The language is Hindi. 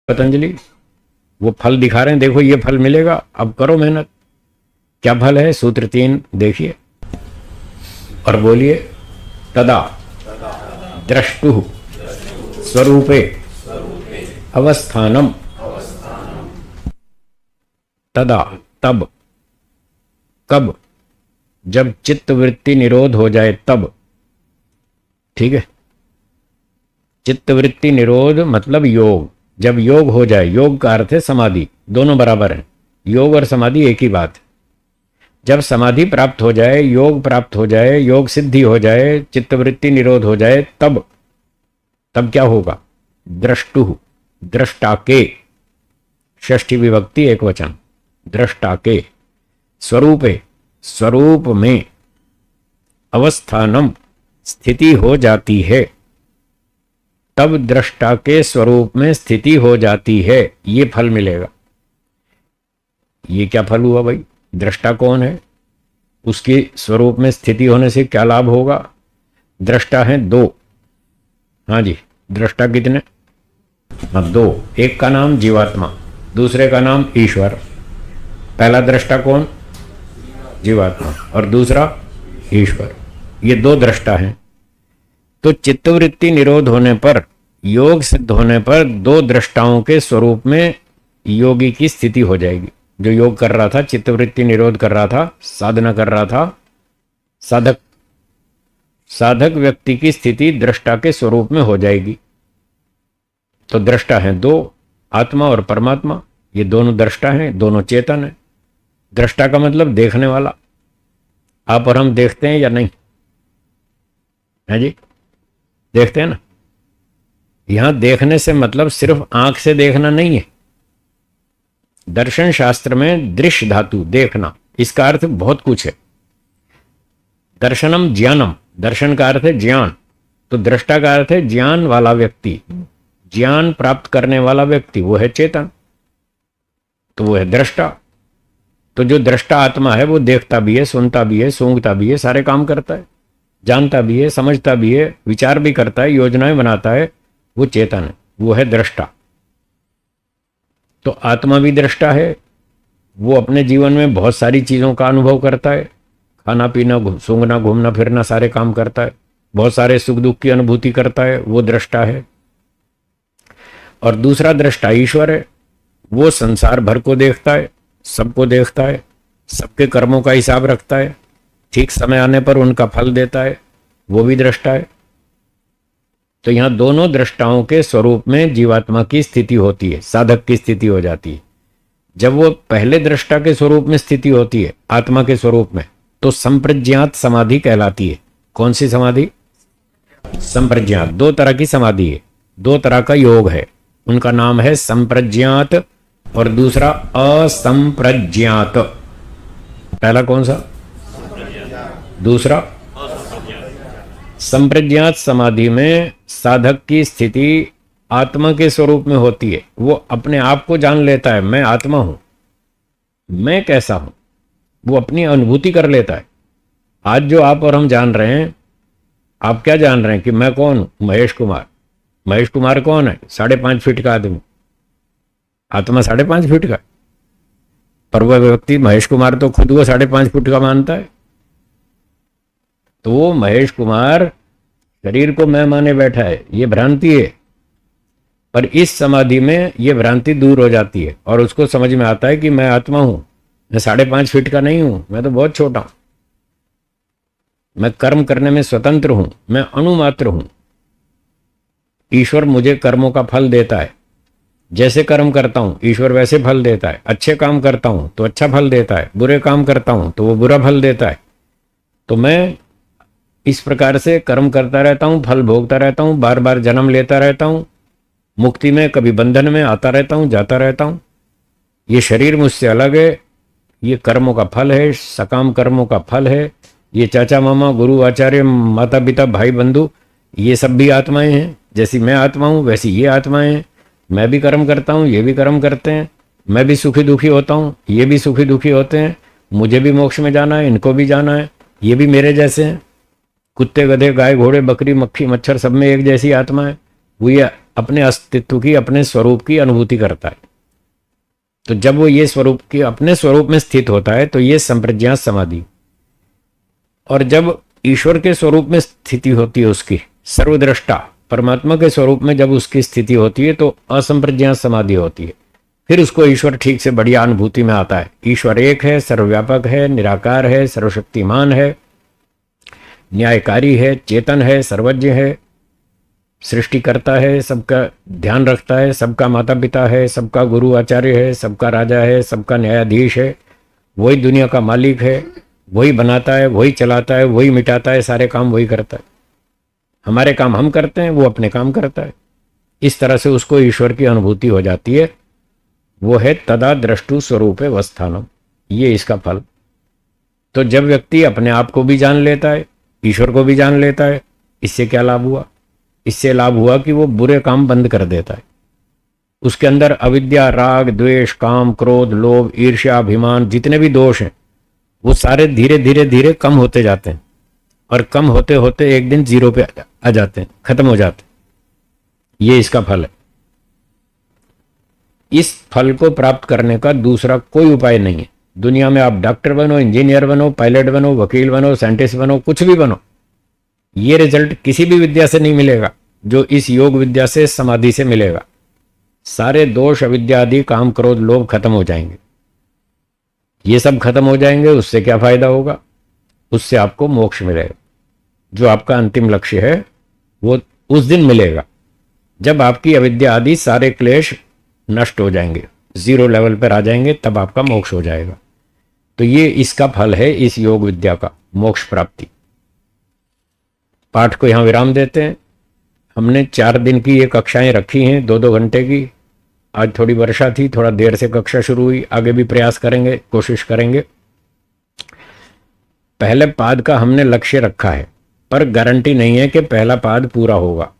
पतंजलि वो फल दिखा रहे हैं, देखो ये फल मिलेगा, अब करो मेहनत। क्या फल है? सूत्र 3 देखिए और बोलिए। तदा द्रष्टु स्वरूपे अवस्थानम। तदा तब, कब? जब चित्त वृत्ति निरोध हो जाए तब। ठीक है, चित्त वृत्ति निरोध मतलब योग। जब योग हो जाए, योग का अर्थ है समाधि, दोनों बराबर हैं। योग और समाधि एक ही बात है। जब समाधि प्राप्त हो जाए, योग प्राप्त हो जाए, योग सिद्धि हो जाए, चित्त वृत्ति निरोध हो जाए, तब क्या होगा? द्रष्टु, दृष्टा के, षष्ठी विभक्ति एक वचन, दृष्टा के, स्वरूपे, स्वरूप में, अवस्थानम, स्थिति हो जाती है। तब दृष्टा के स्वरूप में स्थिति हो जाती है, ये फल मिलेगा। ये क्या फल हुआ भाई? दृष्टा कौन है? उसके स्वरूप में स्थिति होने से क्या लाभ होगा? दृष्टा है 2। हाँ जी, दृष्टा कितने? हाँ 2। एक का नाम जीवात्मा, दूसरे का नाम ईश्वर। पहला दृष्टा कौन? जीवात्मा, और दूसरा ईश्वर। ये 2 दृष्टा हैं। तो चित्तवृत्ति निरोध होने पर, योग सिद्ध होने पर 2 दृष्टाओं के स्वरूप में योगी की स्थिति हो जाएगी। जो योग कर रहा था, चित्तवृत्ति निरोध कर रहा था, साधना कर रहा था, साधक व्यक्ति की स्थिति दृष्टा के स्वरूप में हो जाएगी। तो दृष्टा है 2, आत्मा और परमात्मा। ये दोनों दृष्टा हैं, दोनों चेतन है। दृष्टा का मतलब देखने वाला। आप और हम देखते हैं या नहीं? है जी, देखते हैं ना। यहां देखने से मतलब सिर्फ आंख से देखना नहीं है। दर्शन शास्त्र में दृश्य धातु, देखना, इसका अर्थ बहुत कुछ है। दर्शनम ज्ञानम, दर्शन का अर्थ है ज्ञान, तो दृष्टा का अर्थ है ज्ञान वाला व्यक्ति, ज्ञान प्राप्त करने वाला व्यक्ति, वो है चेतन, तो वो है दृष्टा। तो जो दृष्टा आत्मा है वो देखता भी है, सुनता भी है, सूंघता भी है, सारे काम करता है, जानता भी है, समझता भी है, विचार भी करता है, योजनाएं बनाता है, वो चेतन है, वो है दृष्टा। तो आत्मा भी दृष्टा है। वो अपने जीवन में बहुत सारी चीज़ों का अनुभव करता है, खाना पीना, सूंघना, घूमना फिरना, सारे काम करता है, बहुत सारे सुख दुख की अनुभूति करता है, वो दृष्टा है। और दूसरा दृष्टा ईश्वर है। वो संसार भर को देखता है, सबको देखता है, सबके कर्मों का हिसाब रखता है, ठीक समय आने पर उनका फल देता है, वो भी दृष्टा है। तो यहां दोनों दृष्टाओं के स्वरूप में जीवात्मा की स्थिति होती है, साधक की स्थिति हो जाती है। जब वो पहले दृष्टा के स्वरूप में स्थिति होती है, आत्मा के स्वरूप में, तो संप्रज्ञात समाधि कहलाती है। कौन सी समाधि? संप्रज्ञात। 2 तरह की समाधि है, 2 तरह का योग है। उनका नाम है संप्रज्ञात और दूसरा असंप्रज्ञात। पहला कौन सा? दूसरा संप्रज्ञात समाधि में साधक की स्थिति आत्मा के स्वरूप में होती है। वो अपने आप को जान लेता है, मैं आत्मा हूं, मैं कैसा हूं, वो अपनी अनुभूति कर लेता है। आज जो आप और हम जान रहे हैं, आप क्या जान रहे हैं कि मैं कौन हूं? महेश कुमार। महेश कुमार कौन है? 5.5 फीट का आदमी। आत्मा 5.5 फीट का, पर वह व्यक्ति महेश कुमार तो खुद वो 5.5 फीट का मानता है। तो वो महेश कुमार शरीर को मैं माने बैठा है, ये भ्रांति है। पर इस समाधि में ये भ्रांति दूर हो जाती है और उसको समझ में आता है कि मैं आत्मा हूं, मैं 5.5 फीट का नहीं हूं, मैं तो बहुत छोटा हूं, मैं कर्म करने में स्वतंत्र हूं, मैं अणुमात्र हूं। ईश्वर मुझे कर्मों का फल देता है, जैसे कर्म करता हूं ईश्वर वैसे फल देता है। अच्छे काम करता हूं तो अच्छा फल देता है, बुरे काम करता हूं तो वो बुरा फल देता है। तो मैं इस प्रकार से कर्म करता रहता हूं, फल भोगता रहता हूं, बार बार जन्म लेता रहता हूं, मुक्ति में कभी बंधन में आता रहता हूं, जाता रहता हूं। ये शरीर मुझसे अलग है, ये कर्मों का फल है, सकाम कर्मों का फल है। ये चाचा मामा, गुरु आचार्य, माता पिता, भाई बंधु, ये सब भी आत्माएं हैं। जैसी मैं आत्मा हूं वैसी ये आत्माएं हैं। मैं भी कर्म करता हूं, ये भी कर्म करते हैं। मैं भी सुखी दुखी होता हूं, ये भी सुखी दुखी होते हैं। मुझे भी मोक्ष में जाना है, इनको भी जाना है, ये भी मेरे जैसे हैं। कुत्ते, गधे, गाय, घोड़े, बकरी, मक्खी, मच्छर, सब में एक जैसी आत्मा है। वो ये अपने अस्तित्व की, अपने स्वरूप की अनुभूति करता है। तो जब वो ये स्वरूप के अपने स्वरूप में स्थित होता है तो ये संप्रज्ञात समाधि। और जब ईश्वर के स्वरूप में स्थिति होती है उसकी, सर्वद्रष्टा परमात्मा के स्वरूप में जब उसकी स्थिति होती है तो असंप्रज्ञात समाधि होती है। फिर उसको ईश्वर ठीक से बढ़िया अनुभूति में आता है। ईश्वर एक है, सर्वव्यापक है, निराकार है, सर्वशक्तिमान है, न्यायकारी है, चेतन है, सर्वज्ञ है, सृष्टि करता है, सबका ध्यान रखता है, सबका माता पिता है, सबका गुरु आचार्य है, सबका राजा है, सबका न्यायाधीश है, वही दुनिया का मालिक है, वही बनाता है, वही चलाता है, वही मिटाता है, सारे काम वही करता है। हमारे काम हम करते हैं, वो अपने काम करता है। इस तरह से उसको ईश्वर की अनुभूति हो जाती है। वो है तदा द्रष्टु स्वरूपे वस्थानम, ये इसका फल। तो जब व्यक्ति अपने आप को भी जान लेता है, ईश्वर को भी जान लेता है, इससे क्या लाभ हुआ? इससे लाभ हुआ कि वो बुरे काम बंद कर देता है। उसके अंदर अविद्या, राग, द्वेष, काम, क्रोध, लोभ, ईर्ष्या, अभिमान, जितने भी दोष हैं वो सारे धीरे धीरे धीरे कम होते जाते हैं, और कम होते होते एक दिन जीरो पे आ जाते हैं, खत्म हो जाते हैं। ये इसका फल है। इस फल को प्राप्त करने का दूसरा कोई उपाय नहीं है। दुनिया में आप डॉक्टर बनो, इंजीनियर बनो, पायलट बनो, वकील बनो, साइंटिस्ट बनो, कुछ भी बनो, ये रिजल्ट किसी भी विद्या से नहीं मिलेगा जो इस योग विद्या से, समाधि से मिलेगा। सारे दोष, अविद्या आदि, काम, क्रोध, लोभ खत्म हो जाएंगे। ये सब खत्म हो जाएंगे। उससे क्या फायदा होगा? उससे आपको मोक्ष मिलेगा। जो आपका अंतिम लक्ष्य है वो उस दिन मिलेगा जब आपकी अविद्या आदि सारे क्लेश नष्ट हो जाएंगे, जीरो लेवल पर आ जाएंगे, तब आपका मोक्ष हो जाएगा। तो ये इसका फल है, इस योग विद्या का, मोक्ष प्राप्ति। पाठ को यहां विराम देते हैं। हमने 4 दिन की ये कक्षाएं रखी हैं, 2-2 घंटे की। आज थोड़ी वर्षा थी, थोड़ा देर से कक्षा शुरू हुई। आगे भी प्रयास करेंगे, कोशिश करेंगे। पहले पाद का हमने लक्ष्य रखा है, पर गारंटी नहीं है कि पहला पाद पूरा होगा।